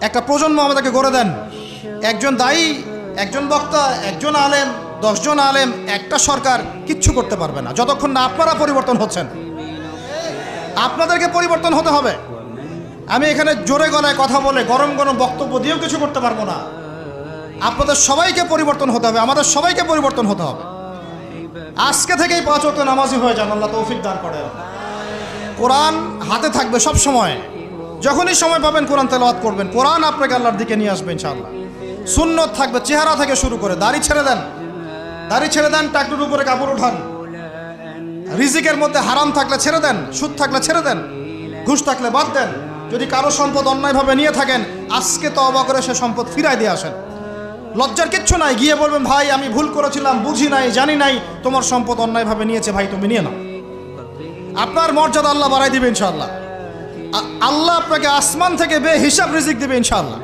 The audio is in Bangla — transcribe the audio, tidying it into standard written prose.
একটা প্রজন্ম আমাদেরকে গড়ে দেন। একজন দায়ী, একজন বক্তা, একজন আলেম, 10 জন আলেম, একটা সরকার কিচ্ছু করতে পারবে না যতক্ষণ না আপনারা পরিবর্তন হচ্ছেন। আপনাদেরকে পরিবর্তন হতে হবে। আমি এখানে জোরে গলায় কথা বলে গরম গরম বক্তব্য দিয়েও কিছু করতে পারবো না। আপনাদের সবাইকে পরিবর্তন হতে হবে, আমাদের সবাইকে পরিবর্তন হতে হবে। আজকে থেকেই 5 ওয়াক্ত নামাজি হয়ে যান, আল্লাহ তৌফিক দান করেন। কোরআন হাতে থাকবে সব সময়, যখনই সময় পাবেন কোরআন তেলাওয়াত করবেন। কোরআন আপনাকে আল্লাহর দিকে নিয়ে আসবে ইনশাআল্লাহ। সুন্নত থাকবে, চেহারা থেকে শুরু করে দাড়ি ছেড়ে দেন, দাড়ি ছেড়ে দেন, টাকটুর উপরে কাপড় উঠান। রিজিকের মধ্যে হারাম থাকলে ছেড়ে দেন, সুদ থাকলে ছেড়ে দেন, ঘুষ থাকলে বাদ দেন। যদি কারো সম্পদ অন্যায়ভাবে নিয়ে থাকেন, আজকে তওবা করে সে সম্পদ ফিরাই দিয়ে আসেন। লজ্জার কিচ্ছু নাই, গিয়ে বলবেন ভাই আমি ভুল করেছিলাম, বুঝি নাই, জানি নাই, তোমার সম্পদ অন্যায়ভাবে নিয়েছে, ভাই তুমি নিয়ে নাও। আপনার মর্যাদা আল্লাহ বাড়াই দিবে ইনশাআল্লাহ। আল্লাহ আপনাকে আসমান থেকে বেহিসাব রিজিক দিবে ইনশাআল্লাহ।